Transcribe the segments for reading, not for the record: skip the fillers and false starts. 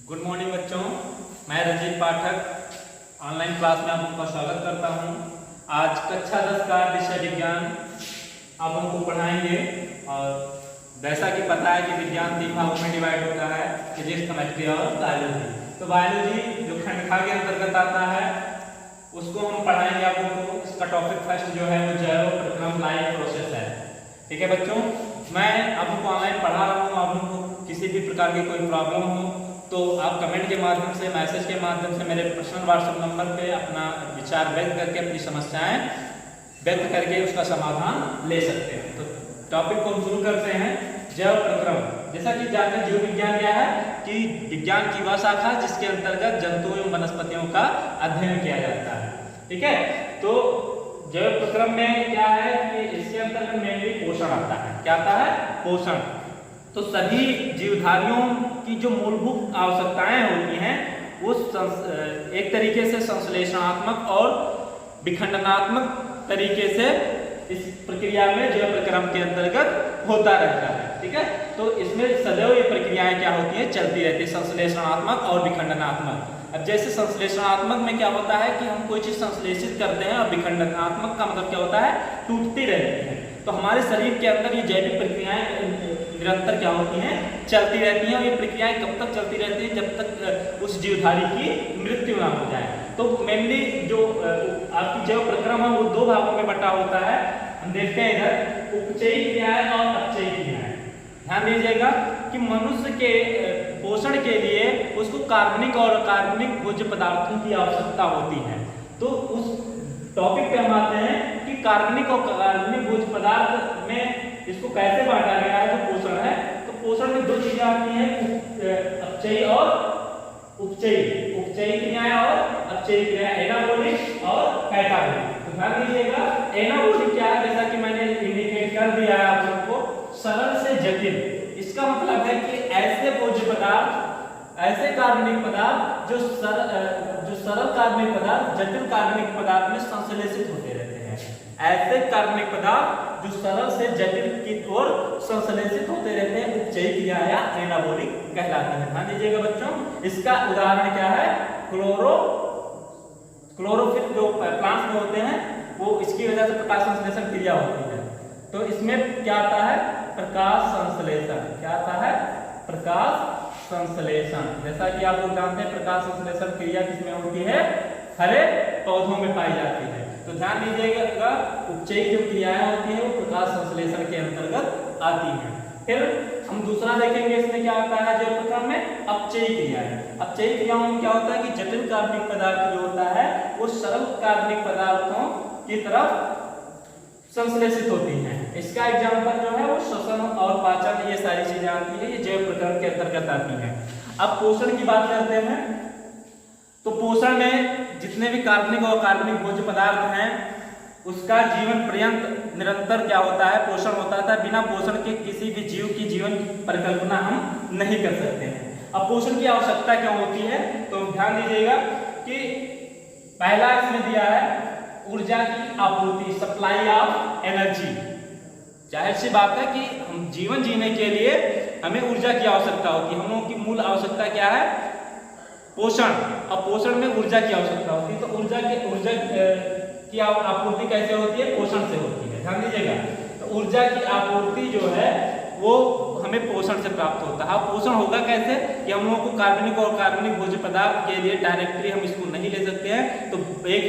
Good morning बच्चों, मैं रंजीत पाठक online class में आप लोगों का स्वागत करता हूं। आज कक्षा 10 का विषय विज्ञान आप लोगों को पढ़ाएंगे। और जैसा कि पता है कि विज्ञान 3 भागों में डिवाइड होता है, फिजिक्स, केमिस्ट्री और बायोलॉजी। तो बायोलॉजी जो खंड खा के अंतर्गत आता है उसको हम पढ़ाएंगे आप लोगों को। इसका टॉपिक फर्स्ट जो है वो जैव प्रक्रम लाइफ प्रोसेस है। ठीक है बच्चों, मैं आप लोगों को ऑनलाइन पढ़ा रहा हूँ। आप लोगों को किसी भी प्रकार की कोई प्रॉब्लम हो तो आप कमेंट के माध्यम से, मैसेज के माध्यम से मेरे पर्सनल व्हाट्सएप नंबर पे अपना विचार व्यक्त करके, अपनी समस्याएं व्यक्त करके उसका समाधान ले सकते हैं। तो टॉपिक को हम शुरू करते हैं। जैव प्रक्रम, जैसा कि जानते हैं जीव विज्ञान क्या है कि विज्ञान की वह शाखा जिसके अंतर्गत जंतुओं एवं वनस्पतियों का अध्ययन किया जाता है। ठीक है, तो जैव प्रक्रम में क्या है कि इसके अंतर्गत मेनली पोषण आता है। क्या आता है? पोषण। तो सभी जीवधारियों की जो मूलभूत आवश्यकताएं होती हैं वो एक तरीके से संश्लेषणात्मक और विखंडनात्मक तरीके से इस प्रक्रिया में जैव प्रक्रम के अंतर्गत होता रहता है। ठीक है, तो इसमें सदैव ये प्रक्रियाएं क्या होती हैं, चलती रहती है, संश्लेषणात्मक और विखंडनात्मक। अब जैसे संश्लेषणात्मक में क्या होता है कि हम कोई चीज संश्लेषित करते हैं, और विखंडनात्मक का मतलब क्या होता है, टूटती रहती है। तो हमारे शरीर के अंदर ये जैविक प्रक्रियाएं निरंतर क्या होती हैं, चलती रहती हैं। और ये प्रक्रियाएं कब तक चलती रहती हैं, जब तक उस जीवधारी की मृत्यु ना हो जाए। तो मेनली जो आपकी जैव प्रक्रम है वो 2 भागों में बटा होता है। हम देखते हैं इधर उपचयी क्रियाएं और अपचयी क्रियाएं। ध्यान दीजिएगा कि मनुष्य के पोषण के लिए उसको कार्बनिक और अकार्बनिक भोज्य पदार्थों की आवश्यकता होती है। तो उस टॉपिक पे हम आते हैं कि कार्बनिक और अकार्बनिक भोज्य पदार्थ में इसको कैसे बांटा गया है। जो पोषण है, तो पोषण में 2 चीजें आती हैं, अपचयी और उपचयी। उपचयी क्रियाएं और अपचयी क्रियाएं, एनाबॉलिक और कैटाबॉलिक। तो ध्यान दीजिएगा, एनाबॉलिक क्या है, जैसा कि मैंने इंडिकेट कर दिया है आप लोगों को, सरल से जटिल। इसका मतलब है कि ऐसे भोज्य पदार्थ, ऐसे कार्बनिक पदार्थ जो सरल कार्बनिक पदार्थ जटिल कार्बनिक पदार्थ में संश्लेषित होते रहते हैं। ऐसे कार्बनिक पदार्थ जो सरल से जटिल की ओर संश्लेषित होते रहते हैं, उपचयी क्रिया या एनाबॉलिक कहलाते हैं। ध्यान दीजिएगा बच्चों, इसका उदाहरण क्या है, क्लोरोफिल जो प्लांट्स में होते हैं वो इसकी वजह से प्रकाश संश्लेषण क्रिया होती है। तो इसमें क्या आता है, प्रकाश संश्लेषण। क्या आता है? प्रकाश संश्लेषण। जैसा कि आप लोग जानते हैं प्रकाश संश्लेषण क्रिया किसमें होती है, हरे पौधों में पाई जाती है। तो ध्यान दीजिएगा, उपचयी जो क्रियाएं होती है वो प्रकाश संश्लेषण के अंतर्गत आती हैं। फिर हम दूसरा देखेंगे, इसमें क्या आता है जैव प्रक्रम में, अपचयी क्रियाएं। अपचयी क्रियाओं में क्या होता है कि जटिल कार्बनिक पदार्थ जो होता है वो सरल कार्बनिक पदार्थों की तरफ संश्लेषित होती हैं। इसका एग्जाम्पल जो है वो श्वसन और पाचन, ये सारी चीजें आती है, ये जैव प्रक्रम के अंतर्गत आती हैं। अब पोषण की बात करते हैं। तो पोषण में जितने भी कार्बनिक और अकार्बनिक भोज्य पदार्थ हैं उसका जीवन पर्यंत निरंतर क्या होता है, पोषण होता था। बिना पोषण के किसी भी जीव की जीवन परिकल्पना हम नहीं कर सकते हैं। अब पोषण की आवश्यकता क्यों होती है, तो ध्यान दीजिएगा कि पहला इसमें दिया है ऊर्जा की आपूर्ति, सप्लाई ऑफ एनर्जी। जाहिर सी बात है कि हम जीवन जीने के लिए हमें ऊर्जा की आवश्यकता होती है। हम लोगों की मूल आवश्यकता क्या है, पोषण। और पोषण में ऊर्जा की आवश्यकता होती है। तो ऊर्जा की आपूर्ति कैसे होती है, पोषण से होती है। ध्यान दीजिएगा, तो ऊर्जा की आपूर्ति जो है वो हमें पोषण से प्राप्त होता है। पोषण होगा कैसे कि हम लोगों को कार्बनिक और कार्बनिक भोज्य पदार्थ के लिए डायरेक्टली हम इसको नहीं ले सकते हैं। तो एक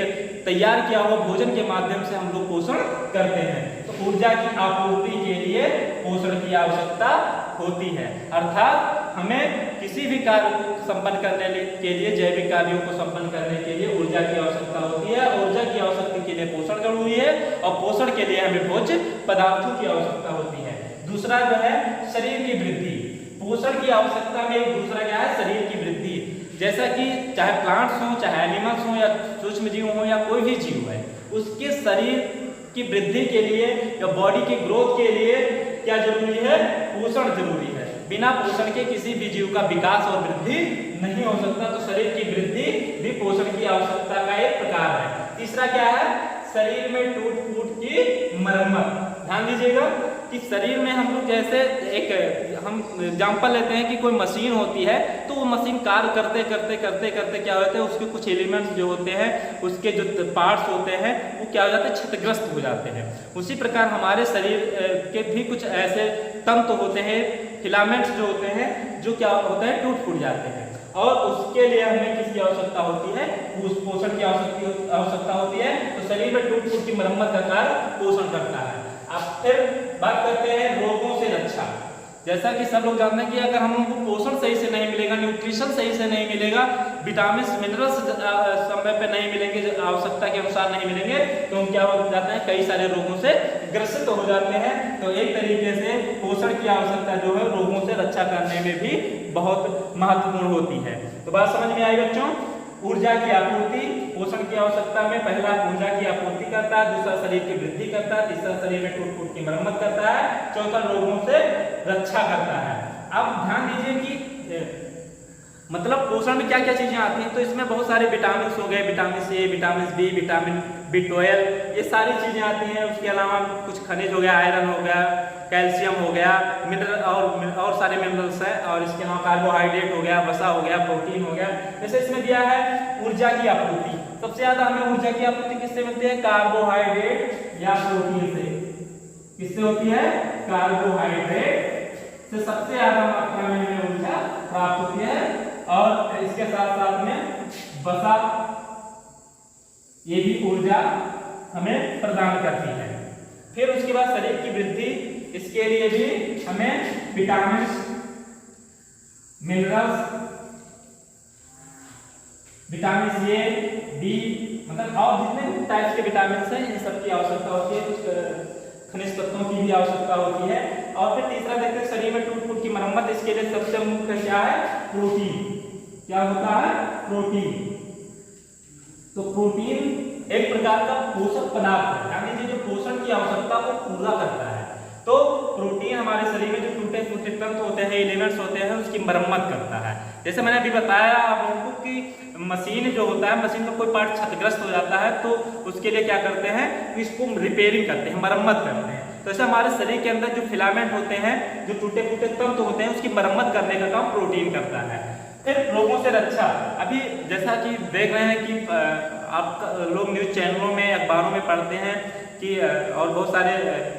तैयार किया हुआ भोजन के माध्यम से हम लोग पोषण करते हैं। तो ऊर्जा की आपूर्ति के लिए पोषण की आवश्यकता होती है। अर्थात हमें किसी भी कार्य को संपन्न करने के लिए, जैविक कार्यों को संपन्न करने के लिए ऊर्जा की आवश्यकता होती है। ऊर्जा की आवश्यकता के लिए पोषण जरूरी है, और पोषण के लिए हमें भोज्य पदार्थों की आवश्यकता होती है। दूसरा जो है शरीर की वृद्धि। पोषण की आवश्यकता में एक दूसरा क्या है, शरीर की वृद्धि। जैसा कि चाहे प्लांट्स हो, चाहे एनिमल्स हो, या सूक्ष्म जीव हो, या कोई भी जीव है, उसके शरीर की वृद्धि के लिए या बॉडी की ग्रोथ के लिए क्या जरूरी है, पोषण जरूरी है। बिना पोषण के किसी भी जीव का विकास और वृद्धि नहीं हो सकता। तो शरीर की वृद्धि भी पोषण की आवश्यकता का एक प्रकार है। तीसरा क्या है, शरीर में टूट फूट की मरम्मत। ध्यान दीजिएगा कि कि शरीर में हम लोग जैसे एक हम एग्जाम्पल लेते हैं कि कोई मशीन होती है, तो वो मशीन कार्य करते करते करते करते क्या होता है, उसके कुछ एलिमेंट्स जो होते हैं, उसके जो पार्ट्स होते हैं वो क्या हो जाते हैं, क्षतिग्रस्त हो जाते हैं। उसी प्रकार हमारे शरीर के भी कुछ ऐसे तंतु होते हैं, फिलामेंट्स जो होते हैं, जो क्या होता है, टूट फूट जाते हैं। और उसके लिए हमें किसकी आवश्यकता होती है, उस पोषण की आवश्यकता होती है। तो शरीर में टूट फूट की मरम्मत का कार्य पोषण करता है। अब फिर बात करते हैं रोगों से रक्षा। जैसा कि सब लोग जानते हैं कि अगर हम लोग को पोषण सही से नहीं मिलेगा, न्यूट्रिशन सही से नहीं मिलेगा, विटामिन मिनरल्स समय पे नहीं मिलेंगे, आवश्यकता के अनुसार नहीं मिलेंगे, तो हम क्या हो जाते हैं, कई सारे रोगों से ग्रसित हो जाते हैं। तो एक तरीके से पोषण की आवश्यकता जो है रोगों से रक्षा करने में भी बहुत महत्वपूर्ण होती है। तो बात समझ में आई बच्चों। ऊर्जा की आपूर्ति, पोषण की आवश्यकता में पहला ऊर्जा की आपूर्ति करता है, दूसरा शरीर की वृद्धि करता है, तीसरा शरीर में टूट फूट की मरम्मत करता है, चौथा रोगों से रक्षा करता है। अब ध्यान दीजिए कि मतलब पोषण में क्या क्या चीजें आती हैं। तो इसमें बहुत सारे विटामिन हो गए, vitamin C, vitamin B, vitamin B12, ये सारी चीजें आती हैं। उसके अलावा कुछ खनिज हो गया, आयरन हो गया, कैल्शियम हो गया, मिनरल और सारे मिनरल्स हैं। और इसके अलावा कार्बोहाइड्रेट हो गया, वसा हो गया, प्रोटीन हो गया। जैसे इसमें दिया है ऊर्जा की आपूर्ति, सबसे ज्यादा हमें ऊर्जा की आपूर्ति किससे मिलती है, कार्बोहाइड्रेट या प्रोटीन से। किससे होती है, कार्बोहाइड्रेट से सबसे ज्यादा मात्रा में हमें ऊर्जा प्राप्त होती है। और इसके साथ साथ में वसा, ये भी ऊर्जा हमें प्रदान करती है। फिर उसके बाद शरीर की वृद्धि, इसके लिए भी हमें vitamin, minerals, vitamin A, D, मतलब और जितने टाइप्स के विटामिन हैं, इन सब की आवश्यकता होती है। कुछ खनिज तत्वों की भी आवश्यकता होती है। और फिर तीसरा देखते हैं शरीर में टूट फूट की मरम्मत, इसके लिए सबसे मुख्य क्या है, प्रोटीन। क्या होता है, प्रोटीन। तो प्रोटीन एक प्रकार का पोषक पदार्थ है, यानी जो पोषण की आवश्यकता को पूरा करता है। तो प्रोटीन हमारे शरीर में जो टूटे फूटे तंतु होते हैं, एलिमेंट्स होते हैं, उसकी मरम्मत करता है। जैसे मैंने अभी बताया आप लोगों को कि मशीन जो होता है, मशीन का कोई पार्ट क्षतिग्रस्त हो जाता है, तो उसके लिए क्या करते हैं, इसको रिपेयरिंग करते हैं, मरम्मत करते हैं। तो ऐसे हमारे शरीर के अंदर जो फिलामेंट होते हैं, जो टूटे फूटे तंतु होते हैं, उसकी मरम्मत करने का काम प्रोटीन करता है। फिर रोगों से रक्षा, अभी जैसा कि देख रहे हैं कि आप लोग न्यूज चैनलों में, अखबारों में पढ़ते हैं कि और बहुत सारे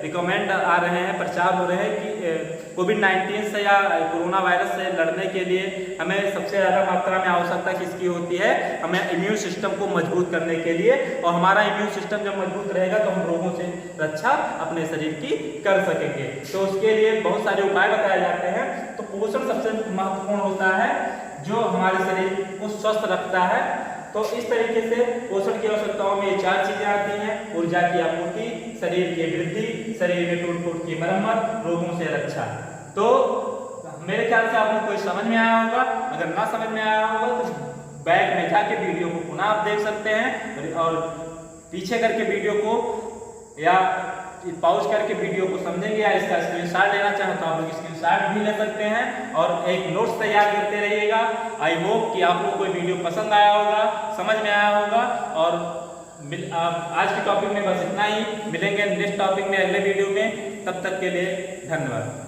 रिकमेंड आ रहे हैं, प्रचार हो रहे हैं कि कोविड-19 से या कोरोना वायरस से लड़ने के लिए हमें सबसे ज़्यादा मात्रा में आवश्यकता किसकी होती है, हमें इम्यून सिस्टम को मजबूत करने के लिए। और हमारा इम्यून सिस्टम जब मजबूत रहेगा तो हम रोगों से रक्षा अपने शरीर की कर सकेंगे। तो उसके लिए बहुत सारे उपाय बताए जाते हैं। तो पोषण सबसे महत्वपूर्ण होता है, जो हमारे शरीर को स्वस्थ रखता है। तो इस तरीके से पोषण की आवश्यकताओं में ये चार चीजें आती हैं, ऊर्जा की आपूर्ति, शरीर की वृद्धि, शरीर में टूट फूट की मरम्मत, रोगों से रक्षा। तो मेरे ख्याल से आपको कोई समझ में आया होगा। अगर ना समझ में आया होगा तो बैक में जाके वीडियो को पुनः आप देख सकते हैं, और पीछे करके वीडियो को या पॉज करके वीडियो को समझेंगे, या इसका स्क्रीनशॉट लेना चाहें तो आप लोग स्क्रीनशॉट भी ले सकते हैं और एक नोट्स तैयार करते रहिएगा। आई होप कि आप लोग को वीडियो पसंद आया होगा, समझ में आया होगा। और आज के टॉपिक में बस इतना ही, मिलेंगे नेक्स्ट टॉपिक में अगले वीडियो में। तब तक के लिए धन्यवाद।